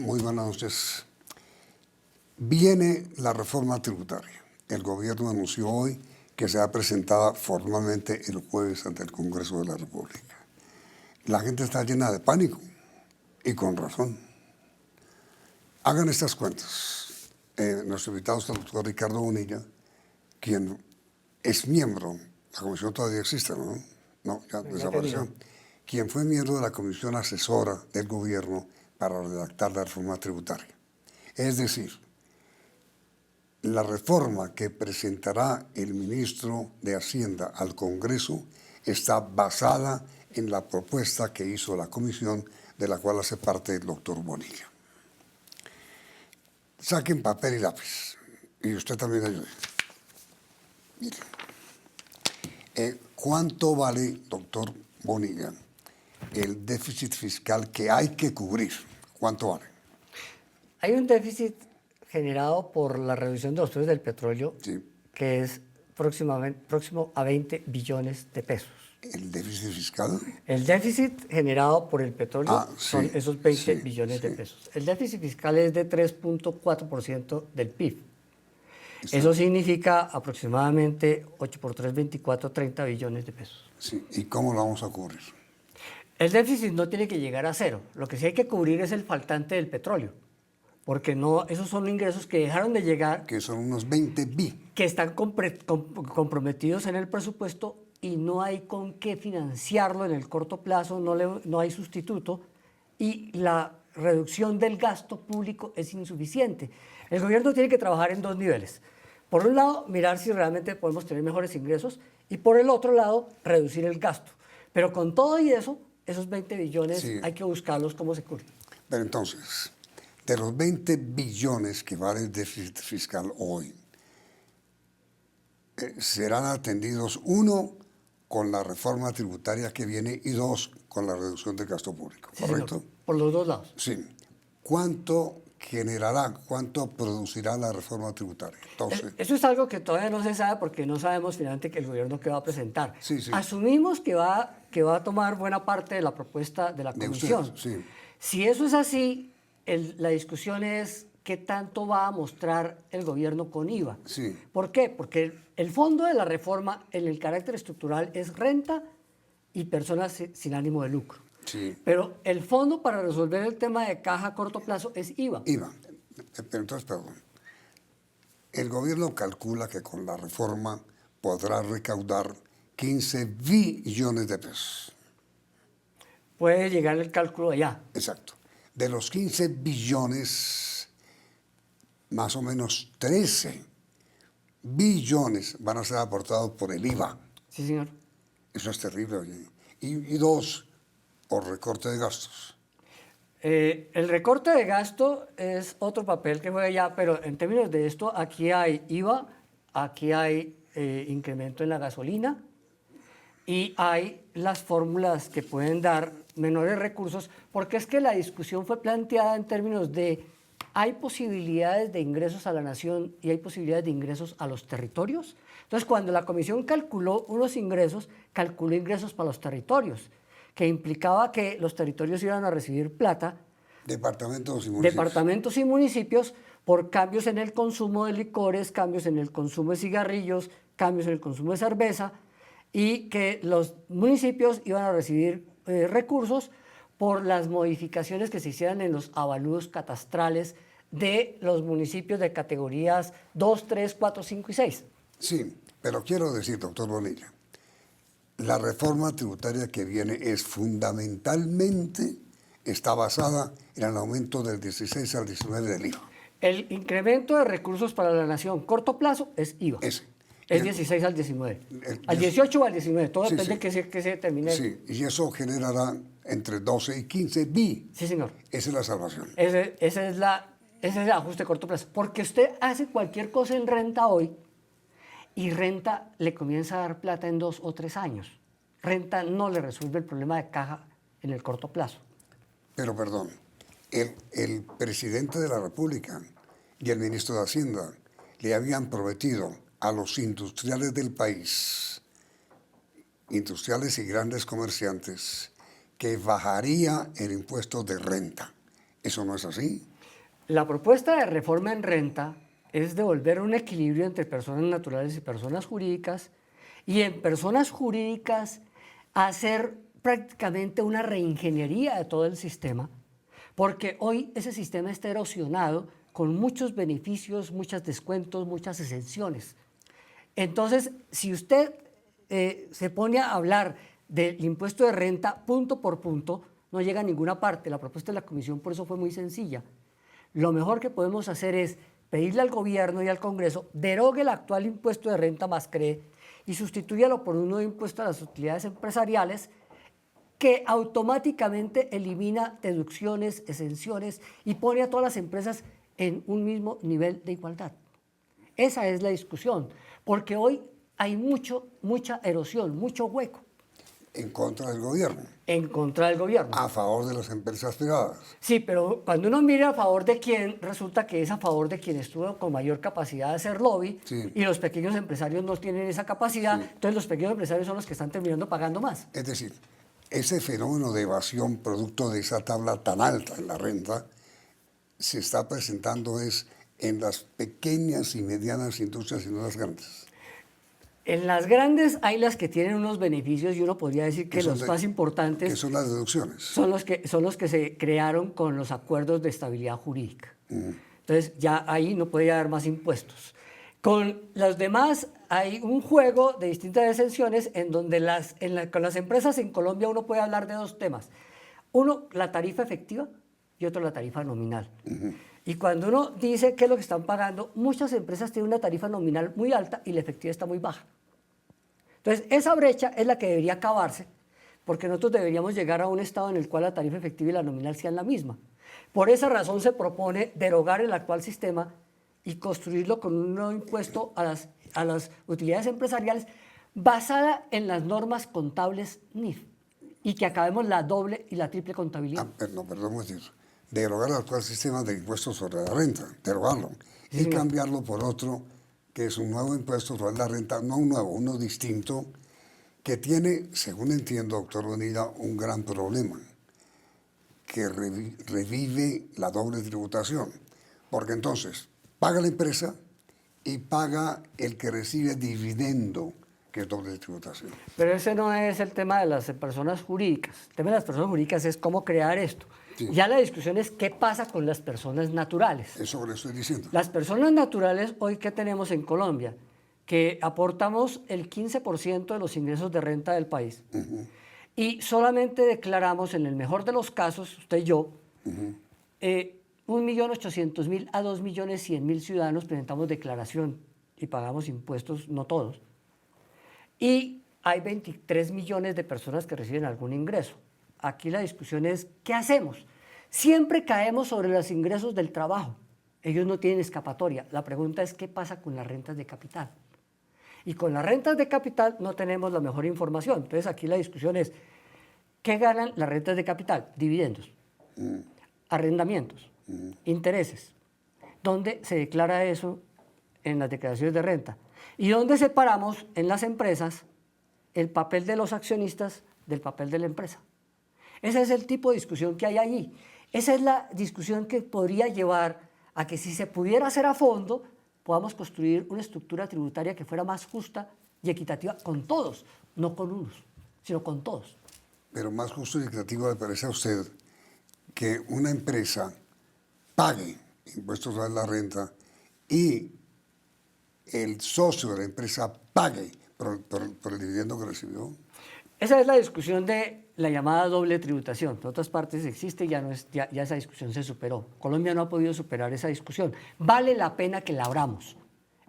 Muy buenas noches. Viene la reforma tributaria. El gobierno anunció hoy que será presentada formalmente el jueves ante el Congreso de la República. La gente está llena de pánico y con razón. Hagan estas cuentas. Nuestro invitado es el doctor Ricardo Bonilla, quien es miembro, la comisión todavía existe, ¿no? No, ya desapareció. Quien fue miembro de la comisión asesora del gobierno para redactar la reforma tributaria. Es decir, la reforma que presentará el ministro de Hacienda al Congreso está basada en la propuesta que hizo la comisión de la cual hace parte el doctor Bonilla. Saquen papel y lápiz, y usted también ayude. Miren, ¿cuánto vale, doctor Bonilla, el déficit fiscal que hay que cubrir? ¿Cuánto vale? Hay un déficit generado por la reducción de los precios del petróleo, Sí. que es próximo a 20 billones de pesos. ¿El déficit fiscal? El déficit generado por el petróleo son sí, esos 20 sí, billones de sí. pesos. El déficit fiscal es de 3.4% del PIB. Exacto. Eso significa aproximadamente 8 por 3, 24, 30 billones de pesos. Sí. ¿Y cómo lo vamos a cubrir? El déficit no tiene que llegar a cero. Lo que sí hay que cubrir es el faltante del petróleo. Porque no, esos son ingresos que dejaron de llegar, Que son unos 20 bi. que están comprometidos en el presupuesto y no hay con qué financiarlo en el corto plazo, no hay sustituto y la reducción del gasto público es insuficiente. El gobierno tiene que trabajar en dos niveles. Por un lado, mirar si realmente podemos tener mejores ingresos y por el otro lado, reducir el gasto. Pero con todo y eso, esos 20 billones Sí. hay que buscarlos cómo se cubren. Pero entonces, de los 20 billones que vale el déficit fiscal hoy, serán atendidos, uno, con la reforma tributaria que viene y dos, con la reducción del gasto público, Sí, ¿correcto? señor, por los dos lados. Sí. ¿Cuánto generará, cuánto producirá la reforma tributaria? Entonces, Eso es algo que todavía no se sabe porque no sabemos finalmente que el gobierno que va a presentar. Sí, sí. Asumimos que va a tomar buena parte de la propuesta de la de comisión. ustedes, sí. Si eso es así, la discusión es qué tanto va a mostrar el gobierno con IVA. Sí. ¿Por qué? Porque el fondo de la reforma en el carácter estructural es renta y personas sin ánimo de lucro. Sí. Pero el fondo para resolver el tema de caja a corto plazo es IVA. IVA. Pero entonces, perdón. El gobierno calcula que con la reforma podrá recaudar 15 billones de pesos. Puede llegar el cálculo allá. Exacto. De los 15 billones, más o menos 13 billones van a ser aportados por el IVA. Sí, señor. Eso es terrible, oye. Y dos, por recorte de gastos. El recorte de gasto es otro papel que juega ya, pero en términos de esto, aquí hay IVA, aquí hay incremento en la gasolina y hay las fórmulas que pueden dar menores recursos, porque es que la discusión fue planteada en términos de hay posibilidades de ingresos a la nación y hay posibilidades de ingresos a los territorios. Entonces, cuando la comisión calculó unos ingresos, calculó ingresos para los territorios, que implicaba que los territorios iban a recibir plata, Departamentos y municipios. departamentos y municipios, por cambios en el consumo de licores, cambios en el consumo de cigarrillos, cambios en el consumo de cerveza, y que los municipios iban a recibir recursos por las modificaciones que se hicieran en los avalúos catastrales de los municipios de categorías 2, 3, 4, 5 y 6. Sí, pero quiero decir, doctor Bonilla, la reforma tributaria que viene es fundamentalmente, está basada en el aumento del 16 al 19 del IVA. El incremento de recursos para la nación corto plazo es IVA. Ese. Es 16 al 19. Al 18 o al 19, todo Sí, depende sí. que se determine. Sí, y eso generará entre 12 y 15 bi. Sí, señor. Esa es la salvación. Ese es el ajuste a corto plazo. Porque usted hace cualquier cosa en renta hoy y renta le comienza a dar plata en 2 o 3 años. Renta no le resuelve el problema de caja en el corto plazo. Pero perdón, el presidente de la República y el ministro de Hacienda le habían prometido a los industriales del país, industriales y grandes comerciantes, que bajaría el impuesto de renta. ¿Eso no es así? La propuesta de reforma en renta es devolver un equilibrio entre personas naturales y personas jurídicas, y en personas jurídicas hacer prácticamente una reingeniería de todo el sistema, porque hoy ese sistema está erosionado con muchos beneficios, muchos descuentos, muchas exenciones. Entonces, si usted se pone a hablar del impuesto de renta punto por punto, no llega a ninguna parte. La propuesta de la Comisión por eso fue muy sencilla. Lo mejor que podemos hacer es pedirle al gobierno y al Congreso derogue el actual impuesto de renta más CRE y sustitúyalo por un nuevo impuesto a las utilidades empresariales que automáticamente elimina deducciones, exenciones y pone a todas las empresas en un mismo nivel de igualdad. Esa es la discusión, porque hoy hay mucha erosión, mucho hueco. En contra del gobierno. En contra del gobierno. A favor de las empresas privadas. Sí, pero cuando uno mira a favor de quién, resulta que es a favor de quien estuvo con mayor capacidad de hacer lobby, Sí. y los pequeños empresarios no tienen esa capacidad, Sí. entonces los pequeños empresarios son los que están terminando pagando más. Es decir, ese fenómeno de evasión producto de esa tabla tan alta en la renta se está presentando es en las pequeñas y medianas industrias y no las grandes. En las grandes hay las que tienen unos beneficios y uno podría decir que los más que importantes son las deducciones. son los que se crearon con los acuerdos de estabilidad jurídica. Entonces ya ahí no podría haber más impuestos. Con los demás hay un juego de distintas exenciones en donde con las empresas en Colombia uno puede hablar de dos temas. Uno, la tarifa efectiva y otro, la tarifa nominal. Y cuando uno dice qué es lo que están pagando, muchas empresas tienen una tarifa nominal muy alta y la efectiva está muy baja. Entonces, esa brecha es la que debería acabarse, porque nosotros deberíamos llegar a un estado en el cual la tarifa efectiva y la nominal sean la misma. Por esa razón se propone derogar el actual sistema y construirlo con un nuevo impuesto a las utilidades empresariales basada en las normas contables NIF y que acabemos la doble y la triple contabilidad. Perdón, derogar el actual sistema de impuestos sobre la renta, derogarlo, Sí, y señor. cambiarlo por otro, que es un nuevo impuesto sobre la renta, no un nuevo, uno distinto, que tiene, según entiendo, doctor Bonilla, un gran problema, que revive la doble tributación, porque entonces paga la empresa y paga el que recibe dividendo, que es doble tributación. Pero ese no es el tema de las personas jurídicas. El tema de las personas jurídicas es cómo crear esto. Sí. Ya la discusión es qué pasa con las personas naturales. Eso le estoy diciendo. Las personas naturales, hoy, ¿qué tenemos en Colombia? Que aportamos el 15% de los ingresos de renta del país. Y solamente declaramos, en el mejor de los casos, usted y yo, 1.800.000 a 2.100.000 ciudadanos presentamos declaración y pagamos impuestos, no todos. Y hay 23 millones de personas que reciben algún ingreso. Aquí la discusión es, ¿qué hacemos? Siempre caemos sobre los ingresos del trabajo. Ellos no tienen escapatoria. La pregunta es, ¿qué pasa con las rentas de capital? Y con las rentas de capital no tenemos la mejor información. Entonces aquí la discusión es, ¿qué ganan las rentas de capital? Dividendos, arrendamientos, intereses. ¿Dónde se declara eso en las declaraciones de renta? ¿Y dónde separamos en las empresas el papel de los accionistas del papel de la empresa? Ese es el tipo de discusión que hay allí. Esa es la discusión que podría llevar a que, si se pudiera hacer a fondo, podamos construir una estructura tributaria que fuera más justa y equitativa con todos, no con unos, sino con todos. Pero más justo y equitativo le parece a usted que una empresa pague impuestos sobre la renta y el socio de la empresa pague por el dividendo que recibió. Esa es la discusión de la llamada doble tributación. En otras partes existe y ya esa discusión se superó. Colombia no ha podido superar esa discusión. Vale la pena que la abramos.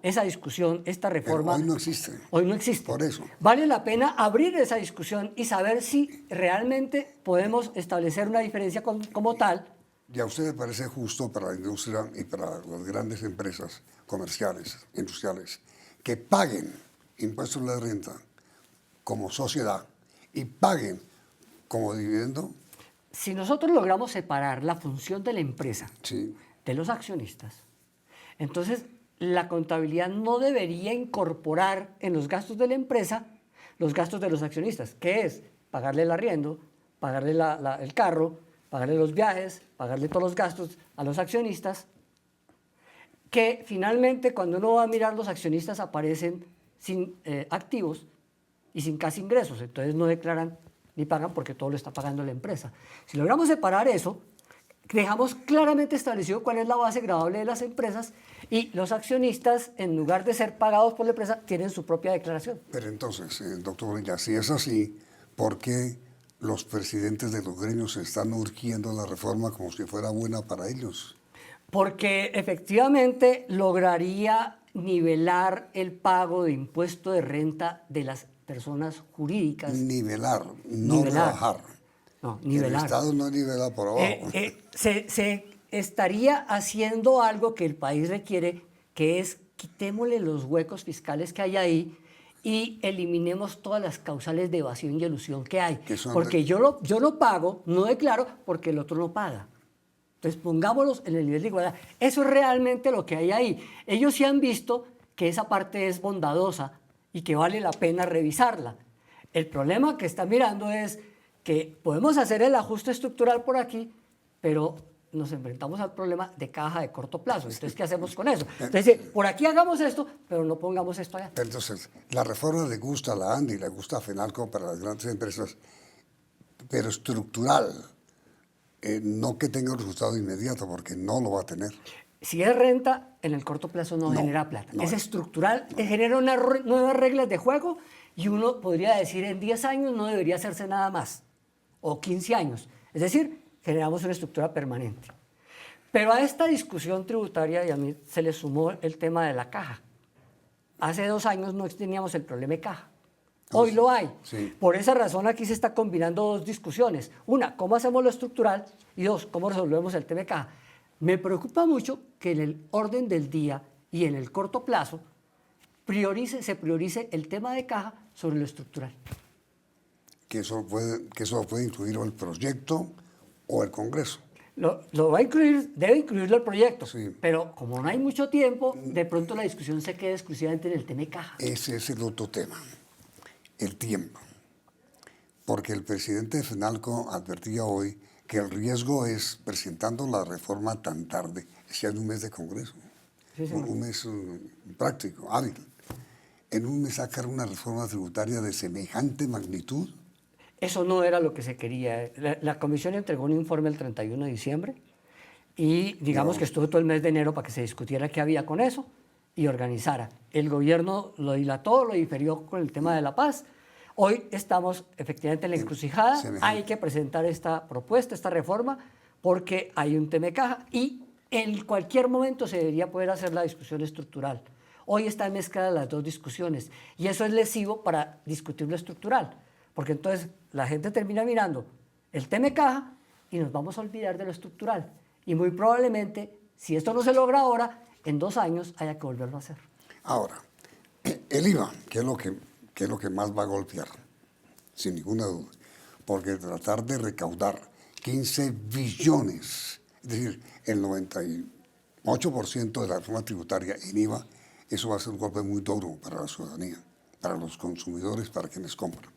Esa discusión, esta reforma... Pero hoy no existe. Hoy no existe. Por eso. Vale la pena abrir esa discusión y saber si realmente podemos establecer una diferencia como tal. ¿Y a usted le parece justo para la industria y para las grandes empresas comerciales, industriales, que paguen impuestos de renta como sociedad y paguen como dividendo? Si nosotros logramos separar la función de la empresa Sí. de los accionistas, entonces la contabilidad no debería incorporar en los gastos de la empresa los gastos de los accionistas, que es pagarle el arriendo, pagarle el carro, pagarle los viajes, pagarle todos los gastos a los accionistas, que finalmente cuando uno va a mirar los accionistas aparecen sin activos y sin casi ingresos, entonces no declaran ni pagan porque todo lo está pagando la empresa. Si logramos separar eso, dejamos claramente establecido cuál es la base gravable de las empresas y los accionistas, en lugar de ser pagados por la empresa, tienen su propia declaración. Pero entonces, doctor Bonilla, si es así, ¿por qué los presidentes de los gremios están urgiendo la reforma como si fuera buena para ellos? Porque efectivamente lograría nivelar el pago de impuesto de renta de las personas jurídicas. Nivelar, no rebajar. No, nivelar. El Estado no nivela por abajo. Se estaría haciendo algo que el país requiere, que es quitémosle los huecos fiscales que hay ahí y eliminemos todas las causales de evasión y elusión que hay. Porque yo no pago, no declaro, porque el otro no paga. Entonces pongámoslos en el nivel de igualdad. Eso es realmente lo que hay ahí. Ellos sí han visto que esa parte es bondadosa y que vale la pena revisarla. El problema que están mirando es que podemos hacer el ajuste estructural por aquí, pero nos enfrentamos al problema de caja de corto plazo. Entonces, ¿qué hacemos con eso? Entonces, por aquí hagamos esto, pero no pongamos esto allá. Entonces, la reforma le gusta a la ANDI, le gusta a FENALCO para las grandes empresas, pero estructural, no que tenga un resultado inmediato, porque no lo va a tener. Si es renta, en el corto plazo no genera plata. Es estructural, genera unas nuevas reglas de juego y uno podría decir en 10 años no debería hacerse nada más, o 15 años. Es decir, generamos una estructura permanente. Pero a esta discusión tributaria, y a mí se le sumó el tema de la caja. Hace 2 años no teníamos el problema de caja. Hoy lo hay. Sí. Por esa razón aquí se está combinando dos discusiones. Una, ¿cómo hacemos lo estructural? Y dos, ¿cómo resolvemos el tema de caja? Me preocupa mucho que en el orden del día y en el corto plazo se priorice el tema de caja sobre lo estructural. Que eso lo puede incluir o el proyecto o el Congreso. Lo va a incluir, debe incluirlo el proyecto, Sí. pero como no hay mucho tiempo, de pronto la discusión se queda exclusivamente en el tema de caja. Ese es el otro tema, el tiempo. Porque el presidente de FENALCO advertía hoy que el riesgo es, presentando la reforma tan tarde, si hay un mes de Congreso, Sí, un mes práctico, hábil, en un mes sacar una reforma tributaria de semejante magnitud. Eso no era lo que se quería. La comisión entregó un informe el 31 de diciembre y digamos que estuvo todo el mes de enero para que se discutiera qué había con eso y organizara. El gobierno lo dilató, lo diferió con el tema de la paz. Hoy estamos efectivamente en la encrucijada. Hay que presentar esta propuesta, esta reforma, porque hay un tema de caja y en cualquier momento se debería poder hacer la discusión estructural. Hoy están mezcladas las dos discusiones y eso es lesivo para discutir lo estructural. Porque entonces la gente termina mirando el tema de caja y nos vamos a olvidar de lo estructural. Y muy probablemente, si esto no se logra ahora, en 2 años haya que volverlo a hacer. Ahora, el IVA, que es lo que más va a golpear, sin ninguna duda, porque tratar de recaudar 15 billones, es decir, el 98% de la reforma tributaria en IVA, eso va a ser un golpe muy duro para la ciudadanía, para los consumidores, para quienes compran.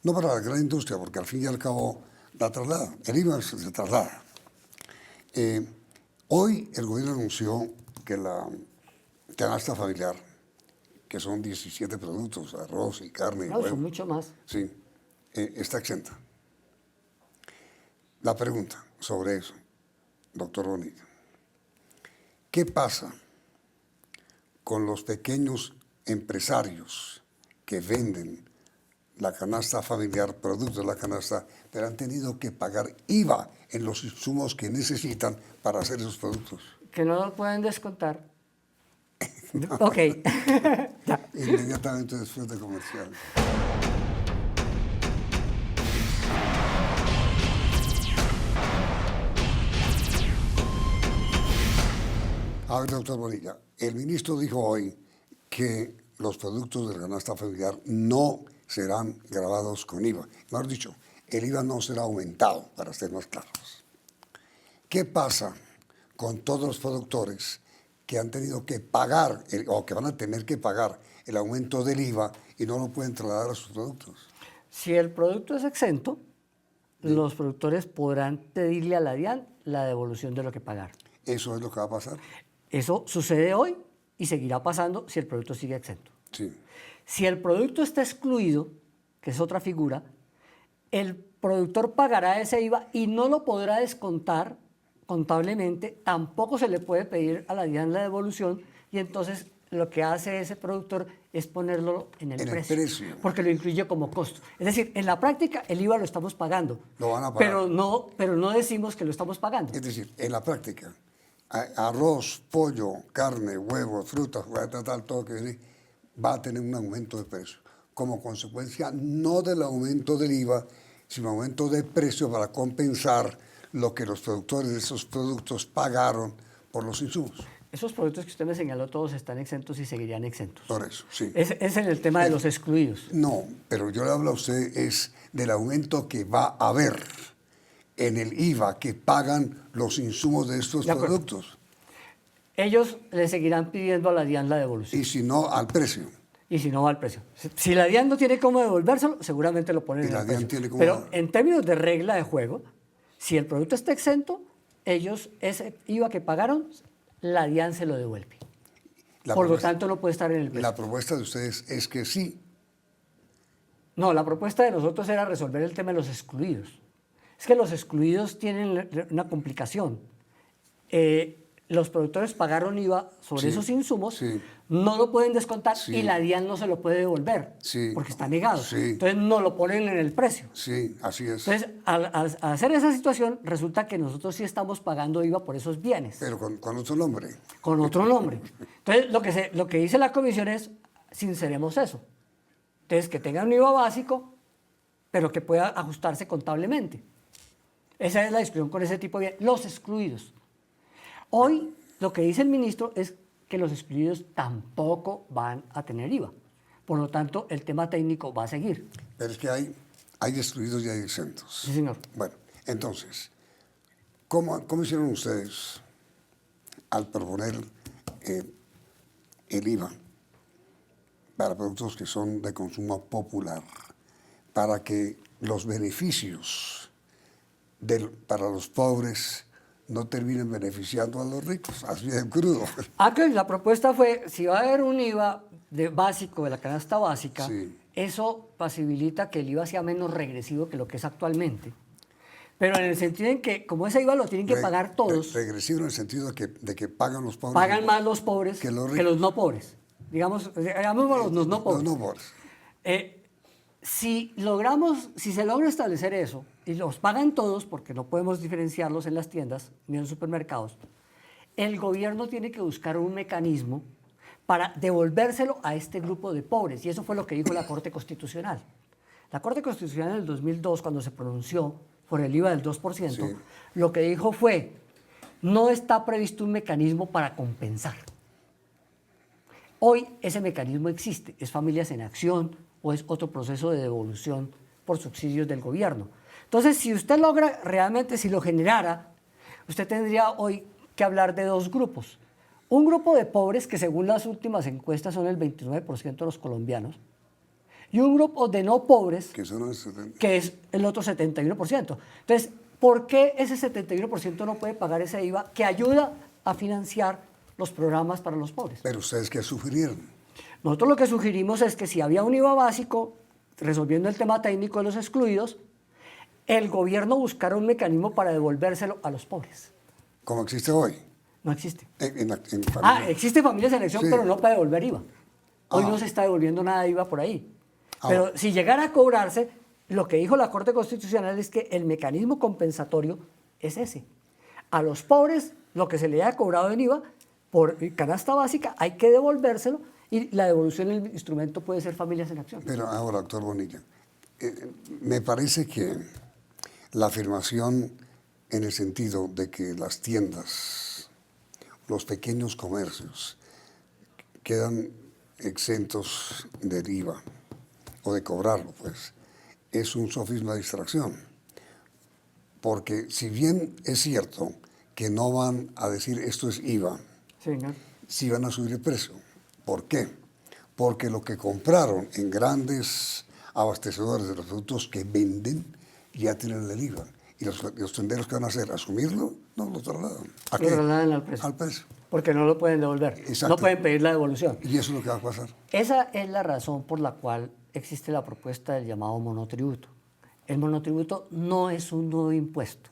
No para la gran industria, porque al fin y al cabo la traslada, el IVA se traslada. Hoy el gobierno anunció que la canasta familiar, que son 17 productos, arroz y carne y No, huevo, son mucho más. sí, está exenta. La pregunta sobre eso, doctor Bonilla, ¿qué pasa con los pequeños empresarios que venden la canasta familiar, productos de la canasta, pero han tenido que pagar IVA en los insumos que necesitan para hacer esos productos? Que no lo pueden descontar. Ok. Ya. Inmediatamente después de comercial. A ver, doctor Bonilla, el ministro dijo hoy que los productos de la canasta familiar no serán grabados con IVA. Mejor dicho, el IVA no será aumentado, para ser más claros. ¿Qué pasa con todos los productores que han tenido que pagar o que van a tener que pagar el aumento del IVA y no lo pueden trasladar a sus productos? Si el producto es exento, los productores podrán pedirle a la DIAN la devolución de lo que pagaron. ¿Eso es lo que va a pasar? Eso sucede hoy y seguirá pasando si el producto sigue exento. Sí. Si el producto está excluido, que es otra figura, el productor pagará ese IVA y no lo podrá descontar contablemente, tampoco se le puede pedir a la DIAN la devolución y entonces lo que hace ese productor es ponerlo en el precio, porque lo incluye como costo. Es decir, en la práctica el IVA lo estamos pagando, Lo van a pagar. pero no decimos que lo estamos pagando. Es decir, en la práctica, arroz, pollo, carne, huevos, frutas, todo que viene, va a tener un aumento de precio, como consecuencia no del aumento del IVA, sino aumento de precio para compensar lo que los productores de esos productos pagaron por los insumos. Esos productos que usted me señaló todos están exentos y seguirían exentos. Por eso, sí. Es en el tema de los excluidos. No, pero yo le hablo a usted es del aumento que va a haber en el IVA que pagan los insumos de estos productos. Ellos le seguirán pidiendo a la DIAN la devolución. Y si no, al precio. Y si no va al precio. Si la DIAN no tiene cómo devolvérselo, seguramente lo ponen en el precio. Pero en términos de regla de juego, si el producto está exento, ellos ese IVA que pagaron, la DIAN se lo devuelve. Por lo tanto, no puede estar en el precio. La propuesta de ustedes es que sí. No, la propuesta de nosotros era resolver el tema de los excluidos. Es que los excluidos tienen una complicación. Los productores pagaron IVA sobre esos insumos, no lo pueden descontar y la DIAN no se lo puede devolver porque está negado. Entonces no lo ponen en el precio. Sí, así es. Entonces, al hacer esa situación, resulta que nosotros sí estamos pagando IVA por esos bienes. Pero con otro nombre. Con otro nombre. Entonces, lo que dice la comisión es, sinceremos eso. Entonces, que tengan un IVA básico, pero que pueda ajustarse contablemente. Esa es la discusión con ese tipo de bienes. Los excluidos. Hoy lo que dice el ministro es que los excluidos tampoco van a tener IVA. Por lo tanto, el tema técnico va a seguir. Pero es que hay excluidos y hay exentos. Sí, señor. Bueno, entonces, ¿cómo hicieron ustedes al proponer el IVA para productos que son de consumo popular, para que los beneficios para los pobres no terminen beneficiando a los ricos, así de crudo? La propuesta fue, si va a haber un IVA básico de la canasta básica, eso posibilita que el IVA sea menos regresivo que lo que es actualmente. Pero en el sentido en que, como ese IVA lo tienen que pagar todos... Regresivo en el sentido de que pagan los pobres... Pagan más los pobres que los no pobres. Digamos, llamémoslo los no pobres. Los no pobres. Si se logra establecer eso, y los pagan todos, porque no podemos diferenciarlos en las tiendas ni en los supermercados, el gobierno tiene que buscar un mecanismo para devolvérselo a este grupo de pobres. Y eso fue lo que dijo la Corte Constitucional. La Corte Constitucional en el 2002, cuando se pronunció por el IVA del 2%, lo que dijo fue, no está previsto un mecanismo para compensar. Hoy ese mecanismo existe, es Familias en Acción o es otro proceso de devolución por subsidios del gobierno. Entonces, si usted logra realmente, si lo generara, usted tendría hoy que hablar de dos grupos. Un grupo de pobres, que según las últimas encuestas son el 29% de los colombianos, y un grupo de no pobres, que es el otro 71%. Entonces, ¿por qué ese 71% no puede pagar ese IVA que ayuda a financiar los programas para los pobres? Pero ustedes, ¿qué sugirieron? Nosotros lo que sugerimos es que si había un IVA básico, resolviendo el tema técnico de los excluidos, el gobierno buscara un mecanismo para devolvérselo a los pobres. ¿Cómo existe hoy? No existe. Existe Familias en Acción, pero no para devolver IVA. Hoy no se está devolviendo nada de IVA por ahí. Pero si llegara a cobrarse, lo que dijo la Corte Constitucional es que el mecanismo compensatorio es ese. A los pobres, lo que se le haya cobrado en IVA por canasta básica, hay que devolvérselo y la devolución del instrumento puede ser Familias en Acción. Pero ahora, doctor Bonilla, me parece que la afirmación en el sentido de que las tiendas, los pequeños comercios, quedan exentos del IVA o de cobrarlo, pues, es un sofisma de distracción. Porque si bien es cierto que no van a decir esto es IVA, sí van a subir el precio. ¿Por qué? Porque lo que compraron en grandes abastecedores de los productos que venden ya tienen el IVA. ¿Y los tenderos qué van a hacer? ¿Asumirlo? No, lo trasladan. ¿A Lo qué? trasladan al precio. Al precio. Porque no lo pueden devolver. Exacto. No pueden pedir la devolución. Y eso es lo que va a pasar. Esa es la razón por la cual existe la propuesta del llamado monotributo. El monotributo no es un nuevo impuesto.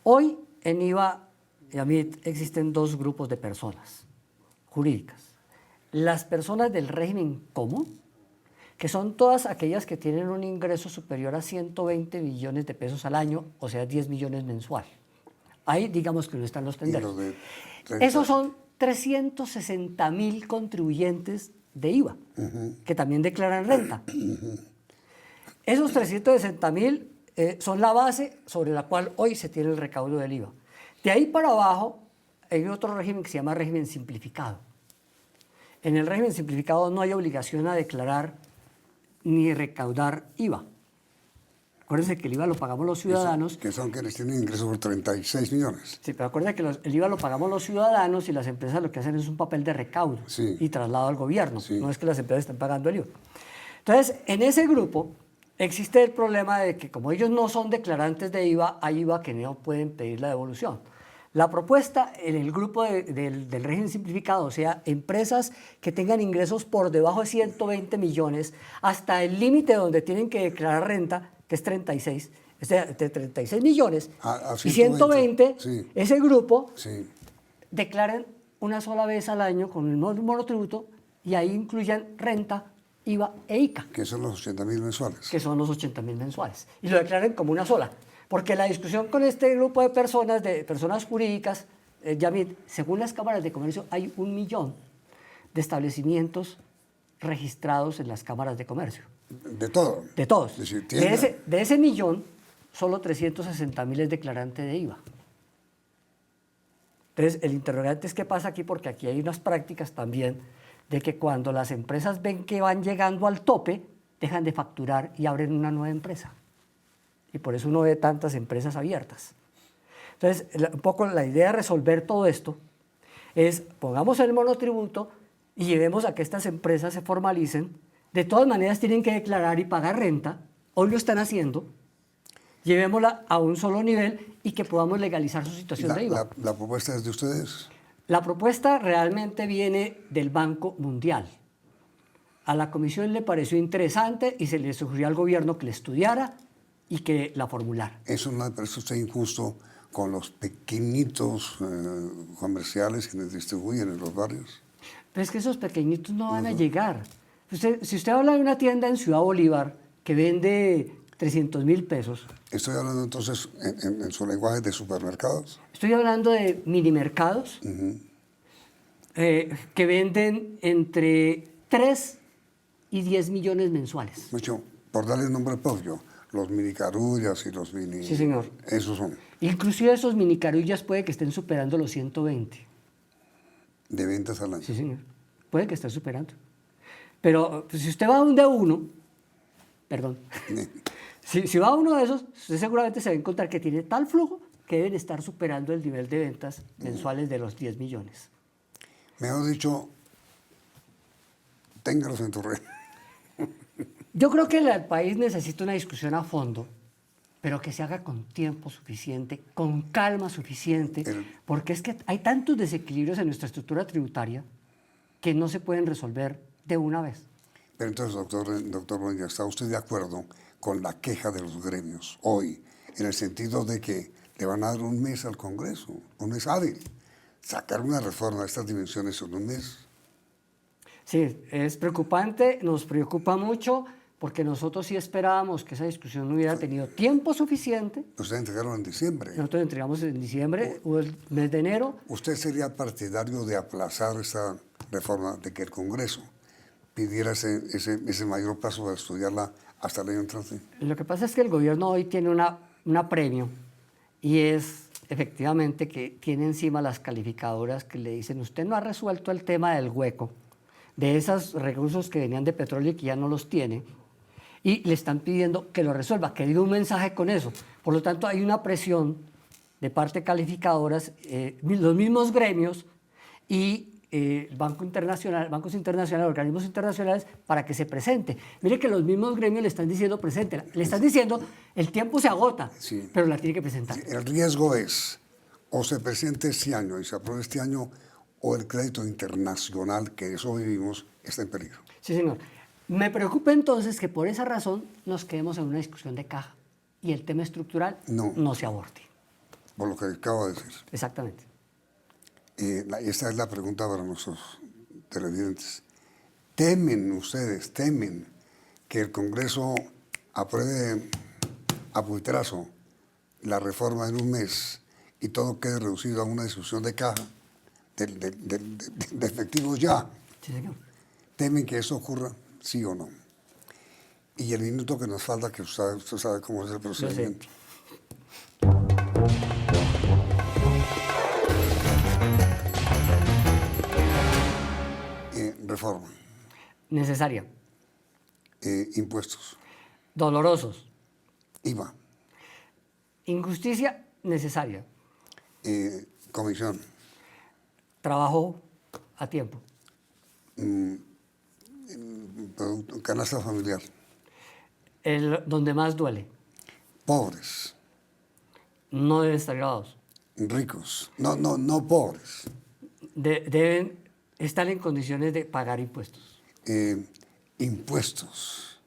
Hoy en IVA y AMIT existen dos grupos de personas jurídicas. Las personas del régimen común, que son todas aquellas que tienen un ingreso superior a 120 millones de pesos al año, o sea, 10 millones mensual. Ahí digamos que no están los Y tenderos. los de 30. Esos son 360.000 contribuyentes de IVA, que también declaran renta. Esos 360.000 son la base sobre la cual hoy se tiene el recaudo del IVA. De ahí para abajo hay otro régimen que se llama régimen simplificado. En el régimen simplificado no hay obligación a declarar ni recaudar IVA. Acuérdense que el IVA lo pagamos los ciudadanos. Que son quienes tienen ingresos por 36 millones. Sí, pero acuérdense que el IVA lo pagamos los ciudadanos y las empresas lo que hacen es un papel de recaudo y traslado al gobierno. Sí. No es que las empresas estén pagando el IVA. Entonces, en ese grupo existe el problema de que como ellos no son declarantes de IVA, hay IVA que no pueden pedir la devolución. La propuesta en el grupo del régimen simplificado, o sea, empresas que tengan ingresos por debajo de 120 millones, hasta el límite donde tienen que declarar renta, que es 36, o sea, de 36 millones A y 120, sí. ese grupo Sí. declaran una sola vez al año con el monotributo y ahí incluyan renta, IVA e ICA, Que son los 80.000 mensuales. que son los 80.000 mensuales, y lo declaren como una sola. Porque la discusión con este grupo de personas jurídicas, Yamit, según las cámaras de comercio, hay 1 millón de establecimientos registrados en las cámaras de comercio. De todo. De todos. Es decir, De ese millón, solo 360.000 es declarante de IVA. Entonces, el interrogante es qué pasa aquí, porque aquí hay unas prácticas también de que cuando las empresas ven que van llegando al tope, dejan de facturar y abren una nueva empresa. Y por eso uno ve tantas empresas abiertas. Entonces, un poco la idea de resolver todo esto es pongamos el monotributo y llevemos a que estas empresas se formalicen. De todas maneras tienen que declarar y pagar renta. Hoy lo están haciendo. Llevémosla a un solo nivel y que podamos legalizar su situación de IVA. La propuesta es de ustedes. La propuesta realmente viene del Banco Mundial. A la comisión le pareció interesante y se le sugirió al gobierno que la estudiara y que la formulara. ¿Eso no le parece a usted injusto con los pequeñitos comerciales que les distribuyen en los barrios? Pero es que esos pequeñitos no van a llegar. Si usted habla de una tienda en Ciudad Bolívar que vende 300.000 pesos. Estoy hablando entonces en su lenguaje de supermercados. Estoy hablando de minimercados que venden entre 3 y 10 millones mensuales. Mucho, por darle el nombre propio, los minicarullas y los mini... Sí, señor. Esos son. Inclusive esos minicarullas puede que estén superando los 120. De ventas al año. Sí, señor. Puede que estén superando. Pero pues, si usted va a un de uno, perdón, si va a uno de esos, usted seguramente se va a encontrar que tiene tal flujo que deben estar superando el nivel de ventas mensuales de los 10 millones. Mejor dicho, téngalos en tu red. Yo creo que el país necesita una discusión a fondo, pero que se haga con tiempo suficiente, con calma suficiente, porque es que hay tantos desequilibrios en nuestra estructura tributaria que no se pueden resolver de una vez. Pero entonces, doctor Roña, ¿está usted de acuerdo con la queja de los gremios hoy, en el sentido de que le van a dar un mes al Congreso, un mes hábil? Sacar una reforma de estas dimensiones en un mes. Sí, es preocupante, nos preocupa mucho, porque nosotros sí esperábamos que esa discusión no hubiera tenido tiempo suficiente. Ustedes entregaron en diciembre. Nosotros entregamos en diciembre, o el mes de enero. ¿Usted sería partidario de aplazar esta reforma, de que el Congreso pidiera ese mayor plazo para estudiarla hasta el año entrante? Lo que pasa es que el gobierno hoy tiene una premio y es efectivamente que tiene encima las calificadoras que le dicen usted no ha resuelto el tema del hueco, de esos recursos que venían de petróleo y que ya no los tiene, y le están pidiendo que lo resuelva, que diga un mensaje con eso. Por lo tanto, hay una presión de parte de calificadoras, los mismos gremios, y bancos internacionales, organismos internacionales, para que se presente. Mire que los mismos gremios le están diciendo presente, le están diciendo el tiempo se agota, Sí. pero la tiene que presentar. El riesgo es o se presente este año y se apruebe este año o el crédito internacional, que de eso vivimos, está en peligro. Sí, señor. Me preocupa entonces que por esa razón nos quedemos en una discusión de caja y el tema estructural no se aborde. Por lo que acabo de decir. Exactamente. Esta es la pregunta para nuestros televidentes. ¿Temen que el Congreso apruebe a puitrazo la reforma en un mes y todo quede reducido a una discusión de caja, de efectivos ya? Sí, señor. ¿Temen que eso ocurra, sí o no? Y el minuto que nos falta, que usted sabe cómo es el procedimiento. Reforma. Necesaria. Impuestos. Dolorosos. IVA. Injusticia necesaria. Comisión. Trabajo a tiempo. Canasta familiar. Donde más duele. Pobres. No deben estar grabados. Ricos. No pobres. Deben estar en condiciones de pagar impuestos. Impuestos.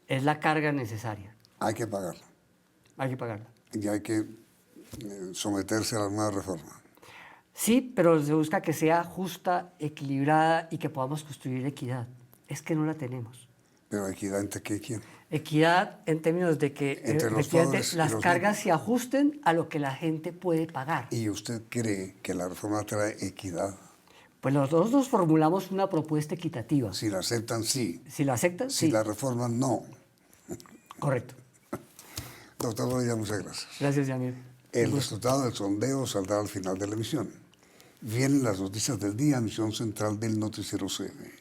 Es la carga necesaria. Hay que pagarla. Hay que pagarla. Y hay que someterse a la nueva reforma. Sí, pero se busca que sea justa, equilibrada y que podamos construir equidad. Es que no la tenemos. Pero equidad entre qué y quién. Equidad en términos de que Entre los pobres y las los cargas ricos. se ajusten a lo que la gente puede pagar. ¿Y usted cree que la reforma trae equidad? Pues nosotros formulamos una propuesta equitativa. Si la aceptan, sí. Si la aceptan, Si sí. la reforman, no. Correcto. Doctor Bonilla, muchas gracias. Gracias, Yamir. El resultado del sondeo saldrá al final de la emisión. Vienen las noticias del día, emisión central del Noticiero CN.